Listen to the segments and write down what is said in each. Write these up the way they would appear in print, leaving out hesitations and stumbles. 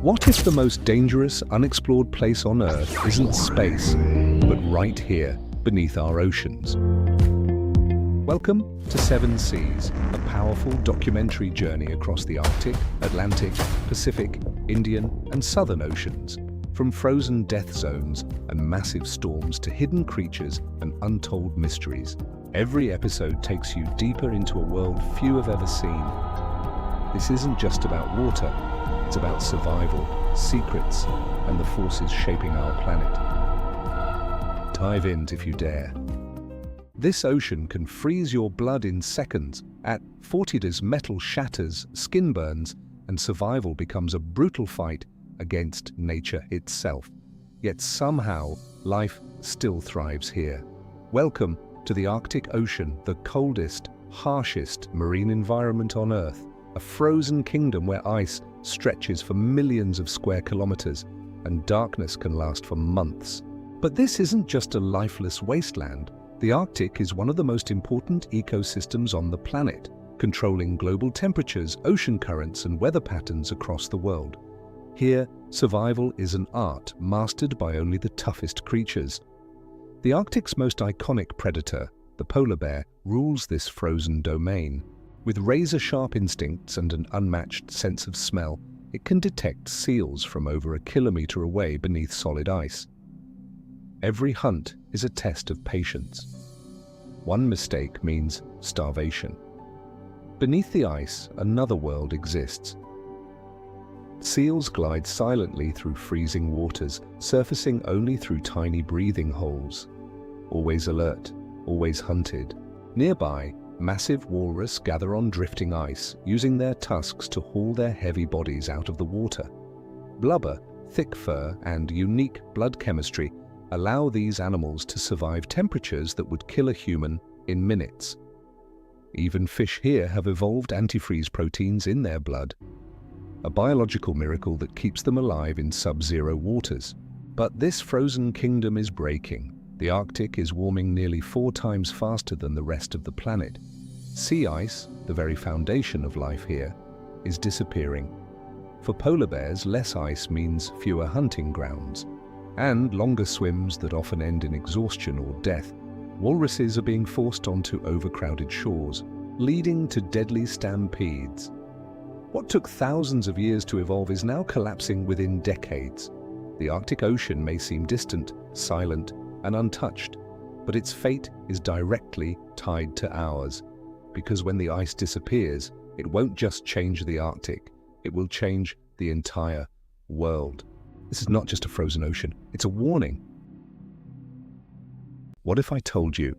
What if the most dangerous, unexplored place on Earth isn't space, but right here, beneath our oceans? Welcome to Seven Seas, a powerful documentary journey across the Arctic, Atlantic, Pacific, Indian, and Southern Oceans. From frozen death zones and massive storms to hidden creatures and untold mysteries, every episode takes you deeper into a world few have ever seen. This isn't just about water. It's about survival, secrets, and the forces shaping our planet. Dive in if you dare. This ocean can freeze your blood in seconds. At 40 degrees, metal shatters, skin burns, and survival becomes a brutal fight against nature itself. Yet somehow, life still thrives here. Welcome to the Arctic Ocean, the coldest, harshest marine environment on Earth. A frozen kingdom where ice stretches for millions of square kilometers and darkness can last for months. But this isn't just a lifeless wasteland. The Arctic is one of the most important ecosystems on the planet, controlling global temperatures, ocean currents, and weather patterns across the world. Here, survival is an art mastered by only the toughest creatures. The Arctic's most iconic predator, the polar bear, rules this frozen domain. With razor-sharp instincts and an unmatched sense of smell, it can detect seals from over a kilometer away beneath solid ice. Every hunt is a test of patience. One mistake means starvation. Beneath the ice, another world exists. Seals glide silently through freezing waters, surfacing only through tiny breathing holes. Always alert, always hunted. Nearby, massive walrus gather on drifting ice, using their tusks to haul their heavy bodies out of the water. Blubber, thick fur, and unique blood chemistry allow these animals to survive temperatures that would kill a human in minutes. Even fish here have evolved antifreeze proteins in their blood, a biological miracle that keeps them alive in sub-zero waters. But this frozen kingdom is breaking. The Arctic is warming nearly 4 times faster than the rest of the planet. Sea ice, the very foundation of life here, is disappearing. For polar bears, less ice means fewer hunting grounds, and longer swims that often end in exhaustion or death. Walruses are being forced onto overcrowded shores, leading to deadly stampedes. What took thousands of years to evolve is now collapsing within decades. The Arctic Ocean may seem distant, silent, and untouched, but its fate is directly tied to ours. Because when the ice disappears, it won't just change the Arctic, it will change the entire world. This is not just a frozen ocean, it's a warning. What if I told you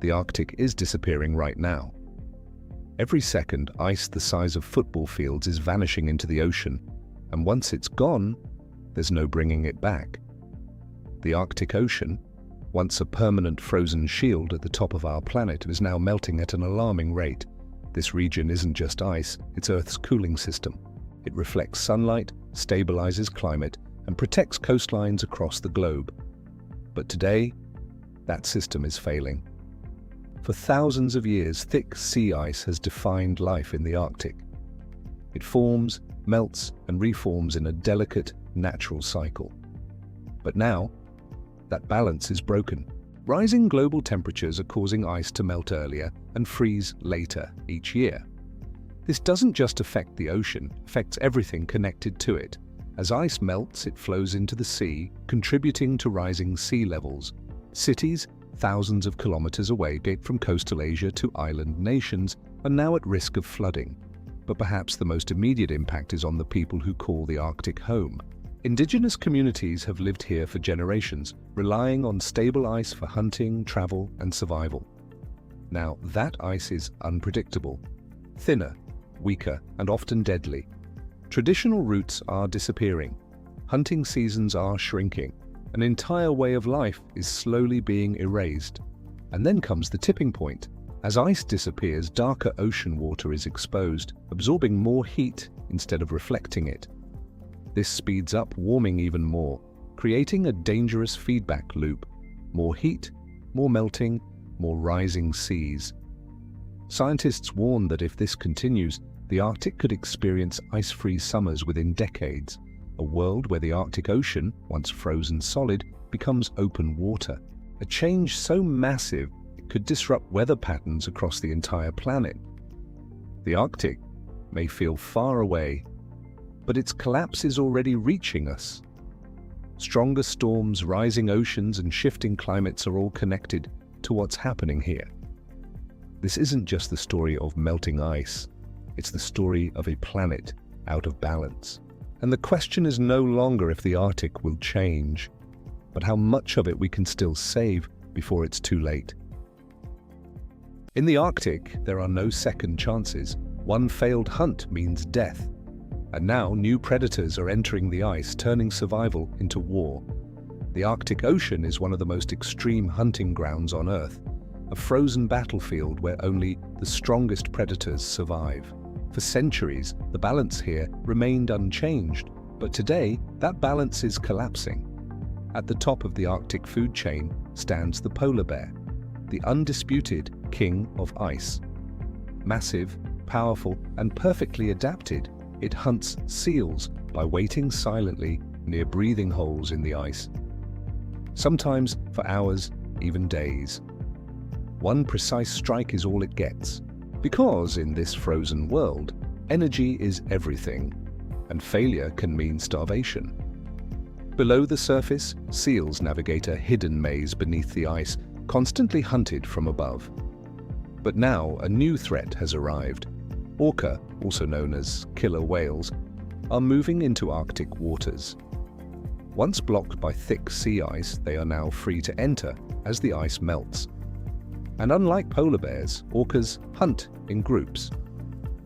the Arctic is disappearing right now? Every second, ice the size of football fields is vanishing into the ocean, and once it's gone, there's no bringing it back. The Arctic Ocean, once a permanent frozen shield at the top of our planet, is now melting at an alarming rate. This region isn't just ice, it's Earth's cooling system. It reflects sunlight, stabilizes climate, and protects coastlines across the globe. But today, that system is failing. For thousands of years, thick sea ice has defined life in the Arctic. It forms, melts, and reforms in a delicate, natural cycle. But now, that balance is broken. Rising global temperatures are causing ice to melt earlier and freeze later each year. This doesn't just affect the ocean, it affects everything connected to it. As ice melts, it flows into the sea, contributing to rising sea levels. Cities, thousands of kilometers away from coastal Asia to island nations, are now at risk of flooding. But perhaps the most immediate impact is on the people who call the Arctic home. Indigenous communities have lived here for generations, relying on stable ice for hunting, travel, and survival. Now, that ice is unpredictable, thinner, weaker, and often deadly. Traditional routes are disappearing. Hunting seasons are shrinking. An entire way of life is slowly being erased. And then comes the tipping point. As ice disappears, darker ocean water is exposed, absorbing more heat instead of reflecting it. This speeds up warming even more, creating a dangerous feedback loop. More heat, more melting, more rising seas. Scientists warn that if this continues, the Arctic could experience ice-free summers within decades. a world where the Arctic Ocean, once frozen solid, becomes open water. A change so massive it could disrupt weather patterns across the entire planet. The Arctic may feel far away, but its collapse is already reaching us. Stronger storms, rising oceans, and shifting climates are all connected to what's happening here. This isn't just the story of melting ice, it's the story of a planet out of balance. And the question is no longer if the Arctic will change, but how much of it we can still save before it's too late. In the Arctic, there are no second chances. One failed hunt means death. And now new predators are entering the ice, turning survival into war. The Arctic Ocean is one of the most extreme hunting grounds on Earth, a frozen battlefield where only the strongest predators survive. For centuries, the balance here remained unchanged, but today that balance is collapsing. At the top of the Arctic food chain stands the polar bear, the undisputed king of ice. Massive, powerful, and perfectly adapted, it hunts seals by waiting silently near breathing holes in the ice. Sometimes for hours, even days. One precise strike is all it gets. Because in this frozen world, energy is everything, and failure can mean starvation. Below the surface, seals navigate a hidden maze beneath the ice, constantly hunted from above. But now a new threat has arrived. Orca, also known as killer whales, are moving into Arctic waters. Once blocked by thick sea ice, they are now free to enter as the ice melts. And unlike polar bears, orcas hunt in groups.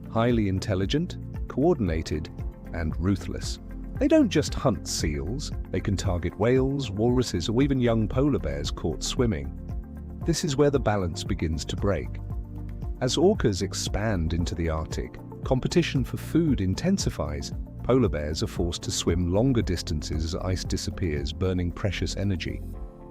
Highly intelligent, coordinated, and ruthless. They don't just hunt seals, they can target whales, walruses, or even young polar bears caught swimming. This is where the balance begins to break. As orcas expand into the Arctic, competition for food intensifies. Polar bears are forced to swim longer distances as ice disappears, burning precious energy.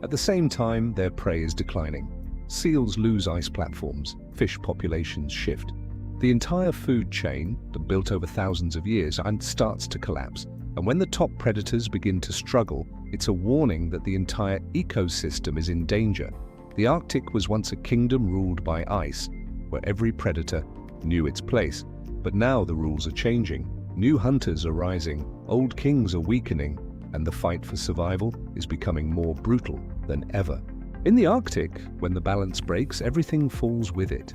At the same time, their prey is declining. Seals lose ice platforms, fish populations shift. The entire food chain, built over thousands of years, starts to collapse. And when the top predators begin to struggle, it's a warning that the entire ecosystem is in danger. The Arctic was once a kingdom ruled by ice, where every predator knew its place. But now the rules are changing. New hunters are rising, old kings are weakening, and the fight for survival is becoming more brutal than ever. In the Arctic, when the balance breaks, everything falls with it.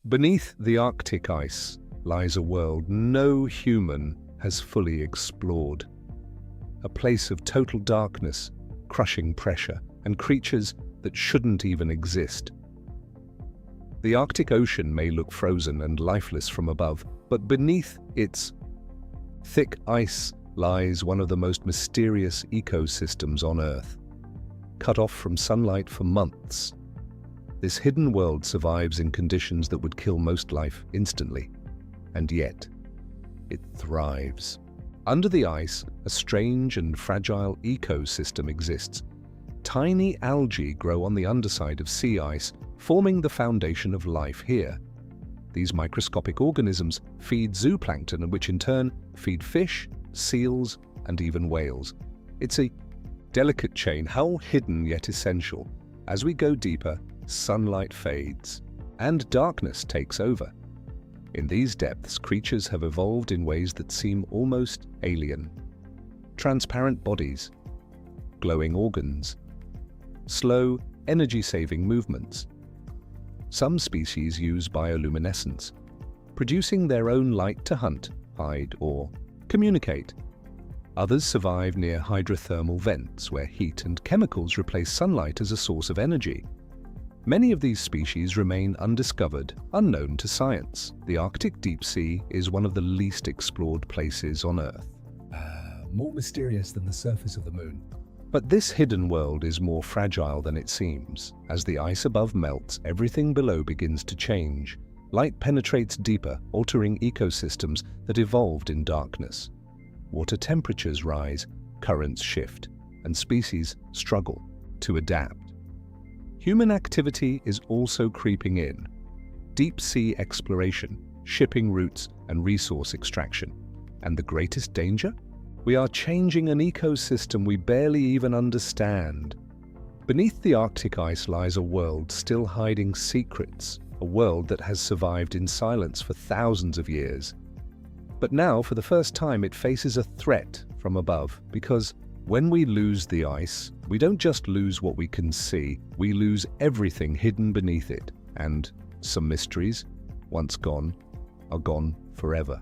Beneath the Arctic ice lies a world no human has fully explored. A place of total darkness, crushing pressure, and creatures that shouldn't even exist. The Arctic Ocean may look frozen and lifeless from above, but beneath its thick ice lies one of the most mysterious ecosystems on Earth. Cut off from sunlight for months, this hidden world survives in conditions that would kill most life instantly. And yet, it thrives. Under the ice, a strange and fragile ecosystem exists. Tiny algae grow on the underside of sea ice, forming the foundation of life here. These microscopic organisms feed zooplankton, which in turn feed fish, seals, and even whales. It's a delicate chain, how hidden yet essential. As we go deeper, sunlight fades, and darkness takes over. In these depths, creatures have evolved in ways that seem almost alien. Transparent bodies, glowing organs, slow, energy-saving movements. Some species use bioluminescence, producing their own light to hunt, hide, or communicate. Others survive near hydrothermal vents, where heat and chemicals replace sunlight as a source of energy. Many of these species remain undiscovered, unknown to science. The Arctic deep sea is one of the least explored places on Earth. More mysterious than the surface of the moon. But this hidden world is more fragile than it seems. As the ice above melts, everything below begins to change. Light penetrates deeper, altering ecosystems that evolved in darkness. Water temperatures rise, currents shift, and species struggle to adapt. Human activity is also creeping in. Deep sea exploration, shipping routes, and resource extraction. And the greatest danger? We are changing an ecosystem we barely even understand. Beneath the Arctic ice lies a world still hiding secrets, a world that has survived in silence for thousands of years. But now, for the first time, it faces a threat from above, because when we lose the ice, we don't just lose what we can see, we lose everything hidden beneath it. And some mysteries, once gone, are gone forever.